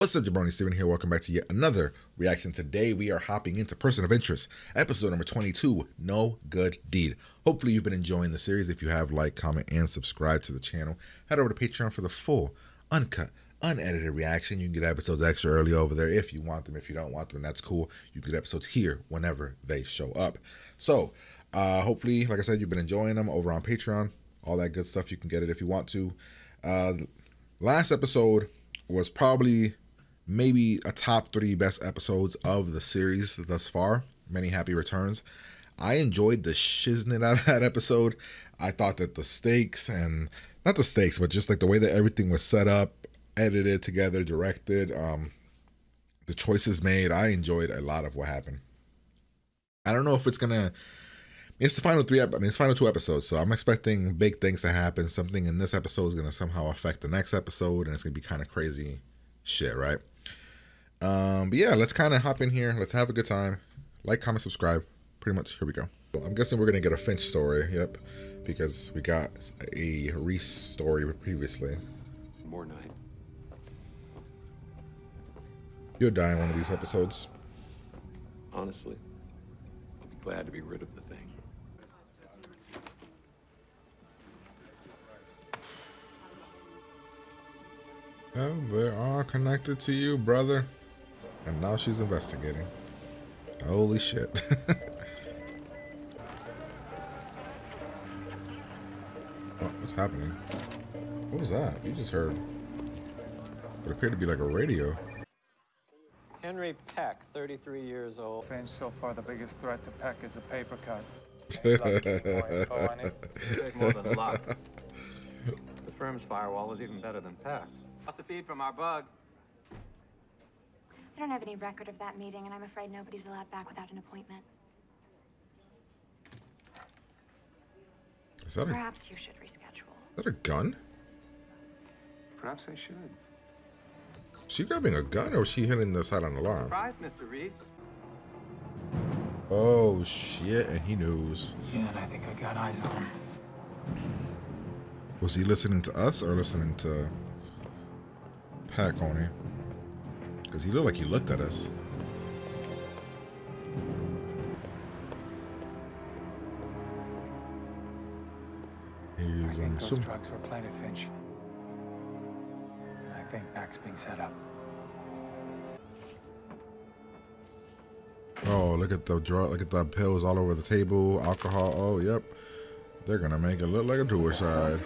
What's up, Jabroni? Steven here. Welcome back to yet another reaction. Today we are hopping into Person of Interest, episode number 22, No Good Deed. Hopefully you've been enjoying the series. If you have, like, comment, and subscribe to the channel. Head over to Patreon for the full, uncut, unedited reaction. You can get episodes extra early over there if you want them. If you don't want them, that's cool. You can get episodes here whenever they show up. So, hopefully, like I said, you've been enjoying them over on Patreon. All that good stuff. You can get it if you want to. Last episode was probably maybe a top 3 best episodes of the series thus far. Many happy returns. I enjoyed the shiznit out of that episode. I thought that the stakes, and not the stakes, but just like the way that everything was set up, edited together, directed, the choices made, I enjoyed a lot of what happened. I don't know if it's gonna, it's the final 2 episodes, so I'm expecting big things to happen. Something in this episode is gonna somehow affect the next episode, and it's gonna be kind of crazy shit, right? But yeah, let's kind of hop in here. Let's have a good time. Like, comment, subscribe. Pretty much, here we go. I'm guessing we're gonna get a Finch story. Yep, because we got a Reese story previously. More night. You'll die in one of these episodes. Honestly, I'll be glad to be rid of the thing. Well, they are connected to you, brother. And now she's investigating. Holy shit. Oh, what's happening? What was that? You just heard. It appeared to be like a radio. Henry Peck, 33 years old. Finch, so far the biggest threat to Peck is a paper cut. Take more than luck. The firm's firewall is even better than Peck's. Lost a feed from our bug. I don't have any record of that meeting, and I'm afraid nobody's allowed back without an appointment. Is that Perhaps you should reschedule. is that a gun? Perhaps I should. Is she grabbing a gun, or is she hitting the silent alarm? Surprise, Mr. Reese. Oh shit, and he knows. Yeah, and I think I got eyes on him. Was he listening to us or listening to Peck only? Because he looked like he looked at us. He's I think those drugs were planted, Finch. And I think Peck's being set up. Oh, look at the drug, look at the pills all over the table, alcohol. Oh, yep. They're gonna make it look like a suicide.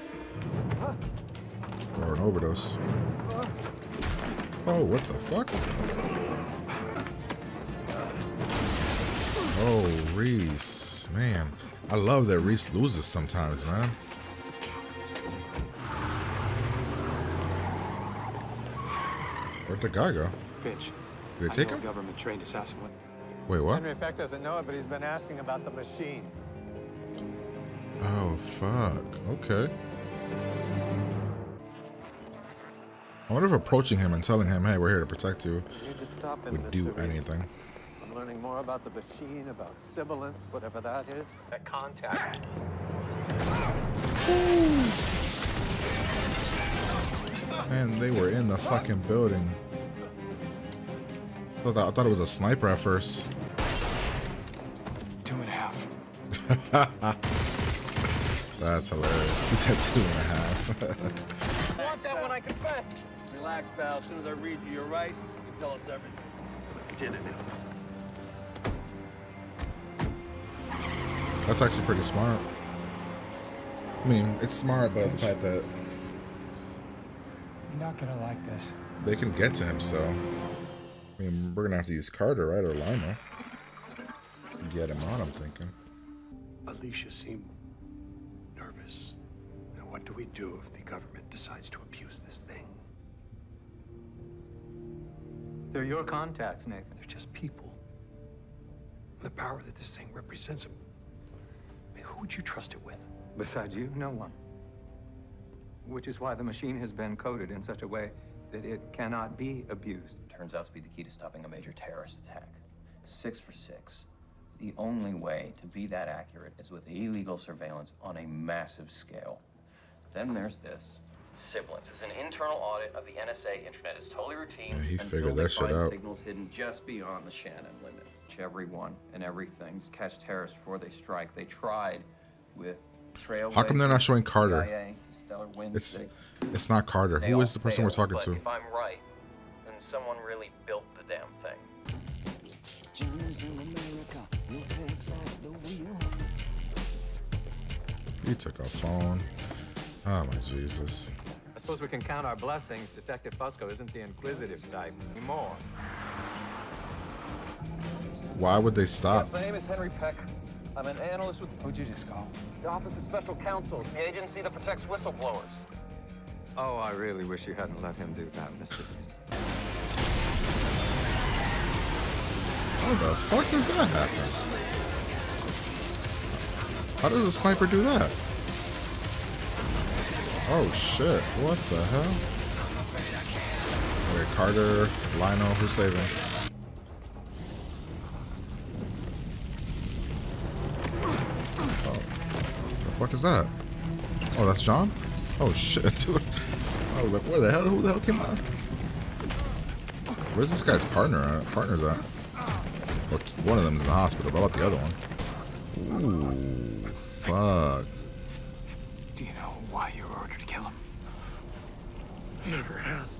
Or an overdose. Oh, what the fuck? Oh, Reese. Man, I love that Reese loses sometimes, man. Where'd the guy go? Finch. Did they take him? Government-trained assassin. Wait, what? Henry Peck doesn't know it, but he's been asking about the machine. Oh, fuck. Okay. I wonder if approaching him and telling him, hey, we're here to protect you, You need to stop in, would Mr. do Reese. anything. I'm learning more about the machine, about sibilance, whatever that is. That contact. Man, they were in the fucking building. I thought it was a sniper at first. 2.5. That's hilarious. He said 2.5. I want that when I confess. Relax, pal. As soon as I read you your rights, you can tell us everything. Lieutenant. That's actually pretty smart. I mean, it's smart, but the fact that You're not gonna like this. they can get to him still. I mean, we're gonna have to use Carter, right, or Lima. Get him on, I'm thinking. Alicia seemed nervous. And what do we do if the government decides to abuse this thing? They're your contacts, Nathan. They're just people. The power that this thing represents. I mean, who would you trust it with? Besides you, no one. Which is why the machine has been coded in such a way that it cannot be abused. Turns out to be the key to stopping a major terrorist attack. 6 for 6. The only way to be that accurate is with illegal surveillance on a massive scale. Then there's this. siblings. It's an internal audit of the NSA internet. It's totally routine. Yeah, he until figured they that shit find out. signals hidden just beyond the Shannon limit. Everyone and everything. Just catch terrorists before they strike. They tried with Trailblazers. How come they're not showing Carter? CIA, Stellar Winds. It's not Carter. They Who all is the person we're failed, talking but to? If I'm right, then someone really built the damn thing. He took a phone. Oh my Jesus. I suppose we can count our blessings. Detective Fusco isn't the inquisitive type anymore. Why would they stop? Yes, my name is Henry Peck. I'm an analyst with Who'd you just call? the Office of Special Counsels, the agency that protects whistleblowers. Oh, I really wish you hadn't let him do that, Mr. Reese. How the fuck does that happen? How does a sniper do that? Oh shit, what the hell? Okay, Carter, Lionel, who's saving? Oh, the fuck is that? Oh, that's John? Oh shit. I was like, who the hell came out? Where's this guy's partner's at? Well, one of them is in the hospital, but about the other one? Ooh, fuck. Do you know why you were ordered to kill him? Never asked.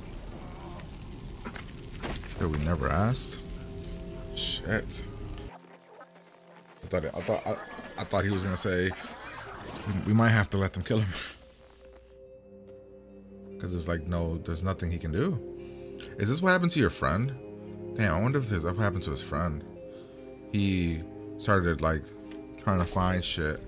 Yeah, we never asked. Shit. I thought he was gonna say we might have to let them kill him. Cause it's like, no, there's nothing he can do. Is this what happened to your friend? Damn, I wonder if this what happened to his friend. He started like trying to find shit.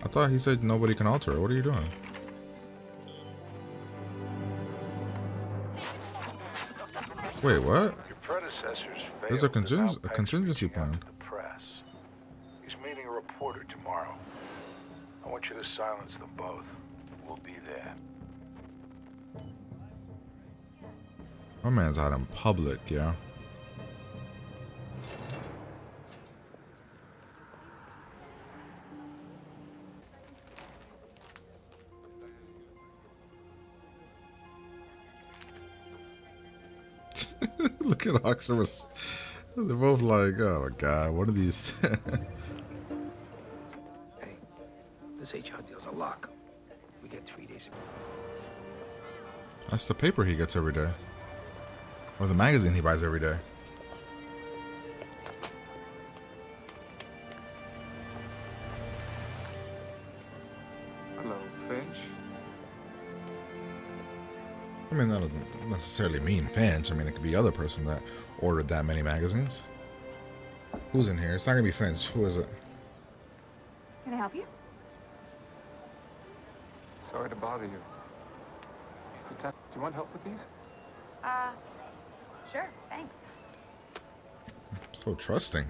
I thought he said nobody can alter it. What are you doing? Wait, what? Your predecessors There's a failed without contingency reaching out plan. to the press. He's meeting a reporter tomorrow. I want you to silence them both. We'll be there. My man's out in public, yeah. Look at Oxford. They're both like, oh my god, what are these? Hey, this HR deal's a lock. We get 3 days. That's the paper he gets every day. Or the magazine he buys every day. Hello, Finch. I mean, that doesn't necessarily mean Finch. I mean, it could be other person that ordered that many magazines. Who's in here? It's not gonna be Finch. Who is it? Can I help you? Sorry to bother you. Do you want help with these? Sure, thanks. So trusting.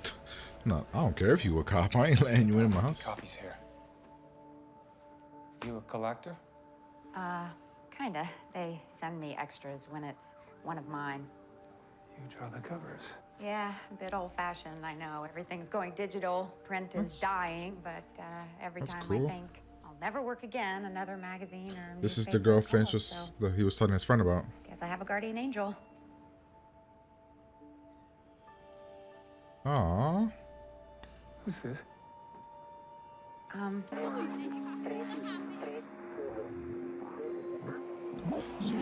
No, I don't care if you a cop. I ain't letting you in my house. Copies here. You a collector? Kinda. They send me extras when it's one of mine. You draw the covers. Yeah, a bit old-fashioned, I know. Everything's going digital. Print is dying, but every That's time cool. I think I'll never work again, another magazine or This is the newspaper girl will call, Finch so that he was telling his friend about. guess I have a guardian angel. Aww. Who's this?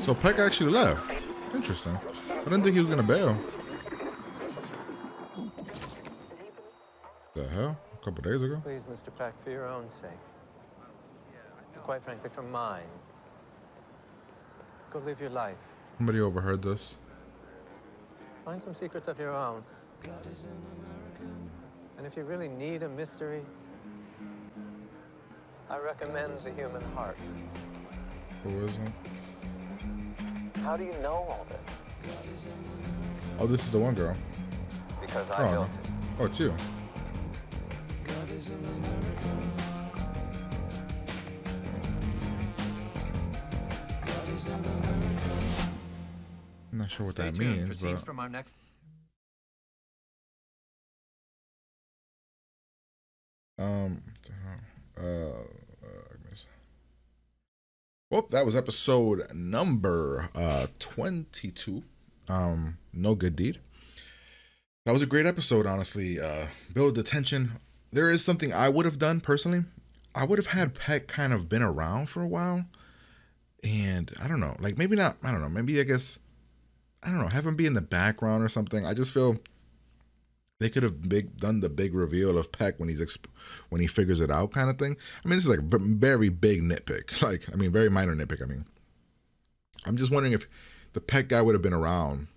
So Peck actually left. Interesting. I didn't think he was gonna bail. The hell? A couple days ago? Please, Mr. Peck, for your own sake. And quite frankly, for mine. Go live your life. Somebody overheard this. Find some secrets of your own. And if you really need a mystery, I recommend The Human Heart. Who is it? How do you know all this? Oh, this is the one girl. Because I Oh, built no. it. Oh, it's you. sure what Stay that tuned for means, scenes but from our next. well, that was episode number 22. No Good Deed. That was a great episode, honestly. Build the tension. There is something I would have done personally. I would have had Peck kind of been around for a while. And I don't know, like maybe not, I don't know, maybe I guess, I don't know, have him be in the background or something. I just feel they could have done the big reveal of Peck when when he figures it out kind of thing. I mean, this is like a very big nitpick. Like, I mean, very minor nitpick. I mean, I'm just wondering if the Peck guy would have been around,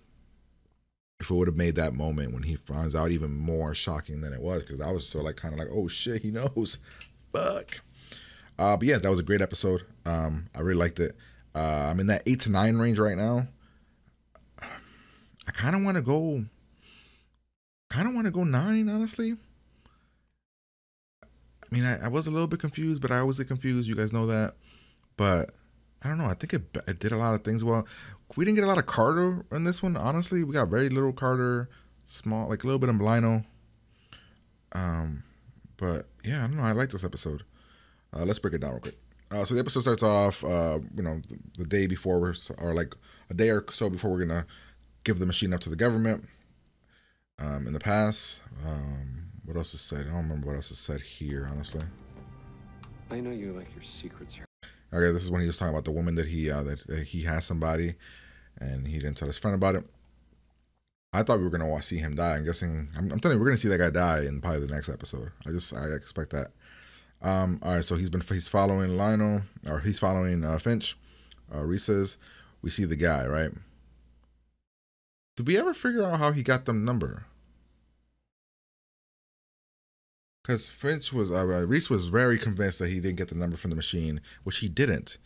if it would have made that moment when he finds out even more shocking than it was. Because I was still like, kind of like, oh shit, he knows. Fuck. But yeah, that was a great episode. I really liked it. I'm in that 8 to 9 range right now. I kind of want to go 9, honestly. I mean, I was a little bit confused, but I always get confused. You guys know that. But I don't know. I think it did a lot of things well. We didn't get a lot of Carter in this one, honestly. We got very little Carter, small, like a little bit of Lino. But yeah, I don't know. I like this episode. Let's break it down real quick. So the episode starts off, the day before, or like a day or so before we're gonna give the machine up to the government. In the past, what else is said? I don't remember what else is said here, honestly. I know you like your secrets here. Okay, this is when he was talking about the woman that he has somebody, and he didn't tell his friend about it. I thought we were gonna see him die. I'm guessing. I'm telling you, we're gonna see that guy die in probably the next episode. I expect that. All right, so he's following Lionel, or he's following Finch. Reese says, we see the guy, right? Did we ever figure out how he got the number? Because Reese was very convinced that he didn't get the number from the machine, which he didn't.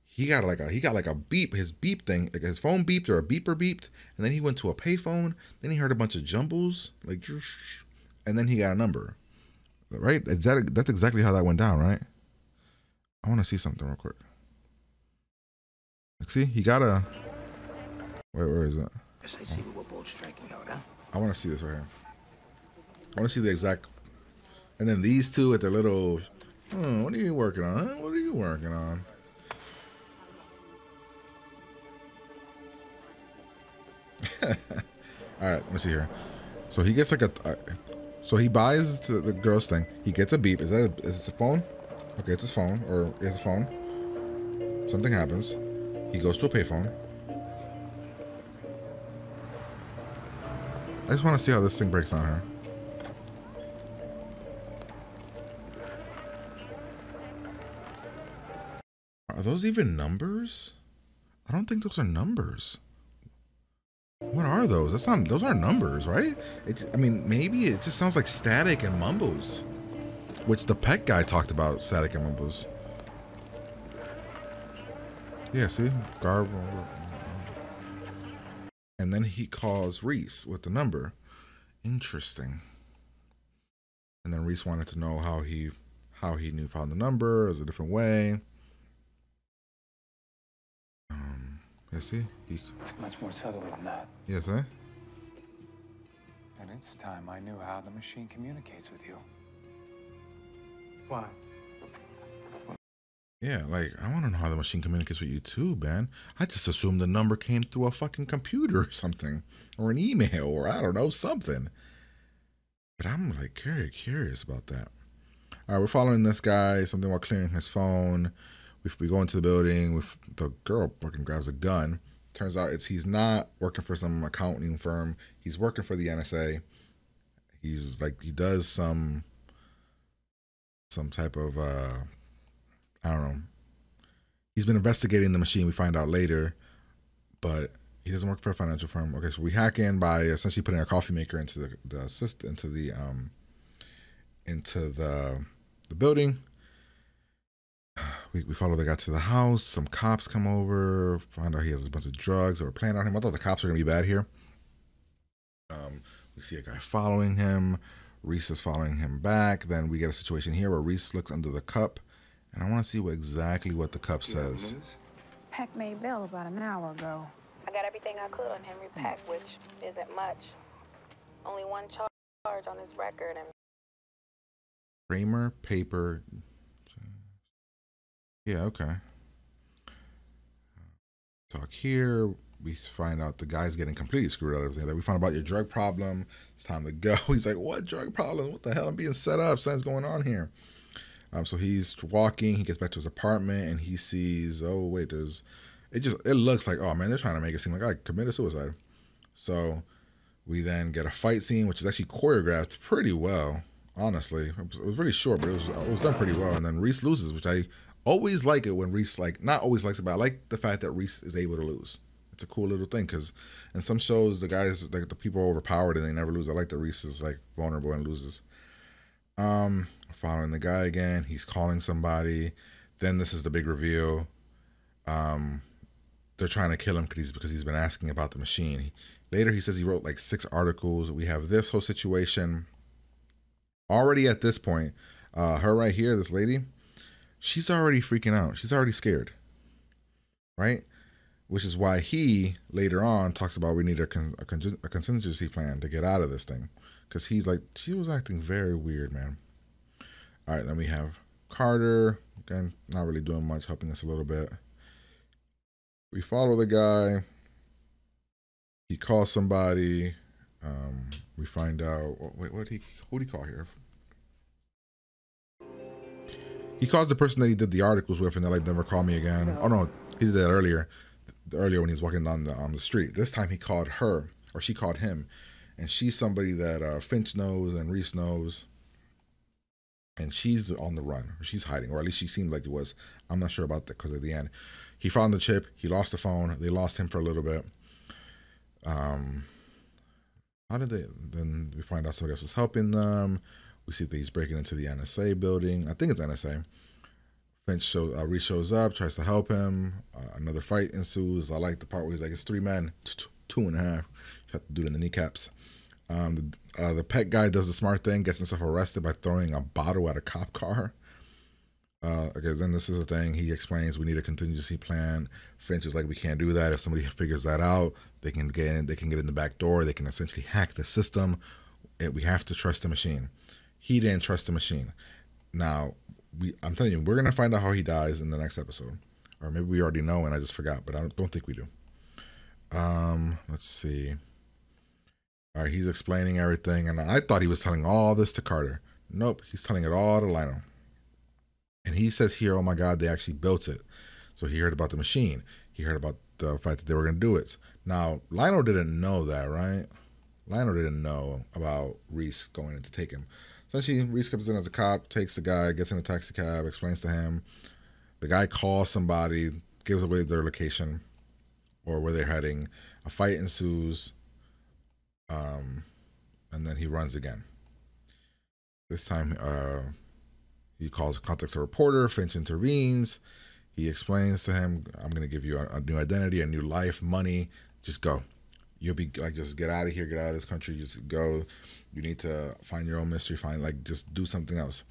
He got like a beep, his beep thing, like his phone beeped or a beeper beeped, and then he went to a payphone. Then he heard a bunch of jumbles, like, and then he got a number. Right? That's exactly how that went down, right? I want to see something real quick. Like, see, he got a. Where is it? Yes, I see we were both striking out, huh? I want to see this right here. I want to see the exact. And then these two at their little. What are you working on? Huh? What are you working on? All right, let me see here. So he gets like so he buys the girl's thing. He gets a beep. Is it a phone? Okay, it's his phone, or it's a phone. Something happens. He goes to a payphone. I just want to see how this thing breaks down here. Are those even numbers? I don't think those are numbers. What are those? Those aren't numbers, right? I mean, maybe it just sounds like static and mumbles, which the Peck guy talked about, static and mumbles. Yeah, see? Garble. And then he calls Reese with the number. Interesting. And then Reese wanted to know how he found the number. It was a different way. Yeah, see? It's much more subtle than that. Yes, eh? And it's time I knew how the machine communicates with you. Why? Yeah, like, I want to know how the machine communicates with you too, man. I just assumed the number came through a fucking computer or something. Or an email, or I don't know, something. But I'm, like, very curious about that. All right, we're following this guy, something while clearing his phone. We go into the building. The girl fucking grabs a gun. Turns out he's not working for some accounting firm. He's working for the NSA. He's like, he does some type of I don't know. He's been investigating the machine. We find out later, but he doesn't work for a financial firm. Okay, so we hack in by essentially putting a coffee maker into the building. We follow the guy to the house. Some cops come over, find out he has a bunch of drugs that were playing on him. I thought the cops were going to be bad here. We see a guy following him. Reese is following him back. Then we get a situation here where Reese looks under the cup. And I want to see exactly what the cup says. Peck made bail about an hour ago. An got everything I could on Henry Peck, which isn't much. Only one charge on his record, and Kramer, paper. Yeah, okay. Talk here. We find out the guy's getting completely screwed out of everything. Like, we found out about your drug problem. It's time to go. He's like, what drug problem? What the hell? I'm being set up. Something's going on here. So he's walking. He gets back to his apartment and he sees, oh wait, it looks like, oh man, they're trying to make it seem like I committed suicide. So we then get a fight scene, which is actually choreographed pretty well. Honestly, it was really short, but it was done pretty well. And then Reese loses, which I always like it when Reese, like, not always likes it, but I like the fact that Reese is able to lose. It's a cool little thing, because in some shows the guys, like, the people are overpowered and they never lose. I like that Reese is like vulnerable and loses. Following the guy again, he's calling somebody. Then this is the big reveal. They're trying to kill him because he's been asking about the machine. Later he says he wrote like 6 articles. We have this whole situation. Already at this point, her right here, this lady, she's already freaking out. She's already scared, right? Which is why he, later on, talks about we need a contingency plan to get out of this thing. Because he's like, she was acting very weird, man. All right, then we have Carter. Again, not really doing much, helping us a little bit. We follow the guy. He calls somebody. We find out, wait, who did he call here? He calls the person that he did the articles with, and they're like, never call me again. Oh no, he did that earlier when he was walking down the street. This time he called her, or she called him, and she's somebody that Finch knows and Reese knows, and she's on the run, or she's hiding, or at least she seemed like it was. I'm not sure about that, because at the end, he found the chip, he lost the phone, they lost him for a little bit. How did they, then we find out somebody else is helping them. We see that he's breaking into the NSA building. I think it's NSA. Reese shows up, tries to help him. Another fight ensues. I like the part where he's like, it's 3 men, 2.5. You have to do it in the kneecaps. The pet guy does the smart thing, gets himself arrested by throwing a bottle at a cop car. Okay, then this is the thing. He explains we need a contingency plan. Finch is like, we can't do that. If somebody figures that out, they can get in. They can get in the back door. They can essentially hack the system. We have to trust the machine. He didn't trust the machine. Now, I'm telling you, we're gonna find out how he dies in the next episode, or maybe we already know and I just forgot, but I don't think we do. Let's see. All right, he's explaining everything, and I thought he was telling all this to Carter. Nope, he's telling it all to Lionel. And he says here, oh my God, they actually built it. So he heard about the machine. He heard about the fact that they were going to do it. Now, Lionel didn't know that, right? Lionel didn't know about Reese going in to take him. Essentially, Reese comes in as a cop, takes the guy, gets in a taxi cab, explains to him. The guy calls somebody, gives away their location or where they're heading. A fight ensues, and then he runs again. This time, he contacts a reporter. Finch intervenes. He explains to him, I'm going to give you a new identity, a new life, money. Just go. You'll be like, just get out of here, get out of this country, just go. You need to find your own mystery, just do something else.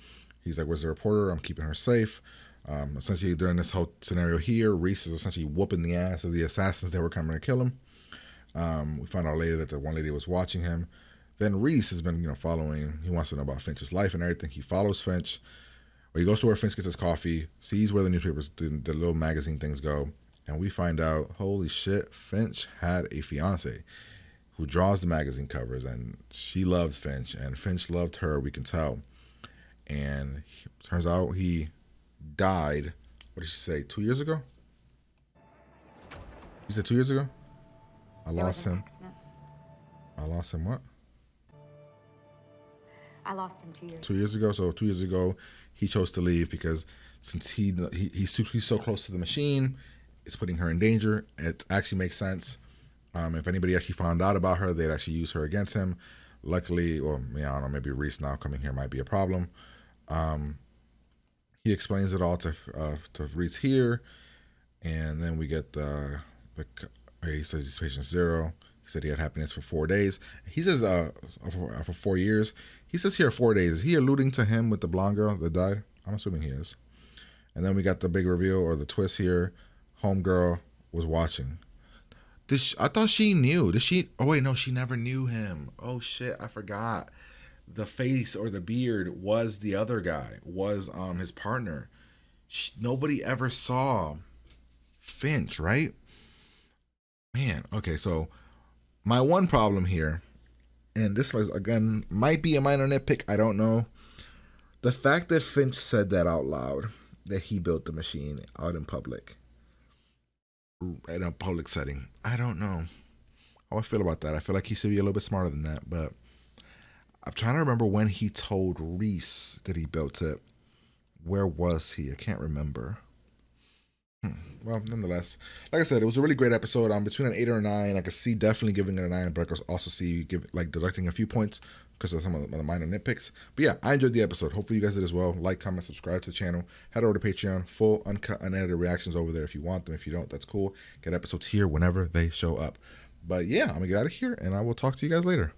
He's like, where's the reporter? I'm keeping her safe. Essentially, during this whole scenario here, Reese is essentially whooping the ass of the assassins that were coming to kill him. We find out later that the one lady was watching him. Then Reese has been, following. He wants to know about Finch's life and everything. He follows Finch. He goes to where Finch gets his coffee, sees where the newspapers, the little magazine things go, and we find out, holy shit, Finch had a fiance who draws the magazine covers, and she loved Finch, and Finch loved her, we can tell. And turns out he died, what did she say, 2 years ago? You said 2 years ago? I lost him. I lost him what? I lost him 2 years. 2 years ago. So 2 years ago, he chose to leave because since he's so close to the machine, it's putting her in danger. It actually makes sense. If anybody actually found out about her, they'd actually use her against him. Luckily, well, I don't know, maybe Reese now coming here might be a problem. He explains it all to Reese here, and then we get he says he's patient 0. He said he had happiness for 4 days. He says for 4 years. He says here 4 days. Is he alluding to him with the blonde girl that died? I'm assuming he is. And then we got the big reveal or the twist here. Homegirl was watching. I thought she knew. Did she? Oh wait, no, she never knew him. Oh shit, I forgot. The face or the beard was the other guy. Was his partner. Nobody ever saw Finch, right? Man, okay, so my one problem here, and this was again might be a minor nitpick, I don't know. The fact that Finch said that out loud, that he built the machine out in public, in a public setting, I don't know how I feel about that. I feel like he should be a little bit smarter than that, but I'm trying to remember when he told Reese that he built it. Where was he? I can't remember. Well, nonetheless, like I said, it was a really great episode. I'm between an 8 or a 9. I could see definitely giving it a 9, but I could also see deducting a few points because of some of the minor nitpicks. But yeah, I enjoyed the episode. Hopefully you guys did as well. Like, comment, subscribe to the channel. Head over to Patreon. Full, uncut, unedited reactions over there if you want them. If you don't, that's cool. Get episodes here whenever they show up. But yeah, I'm going to get out of here, and I will talk to you guys later.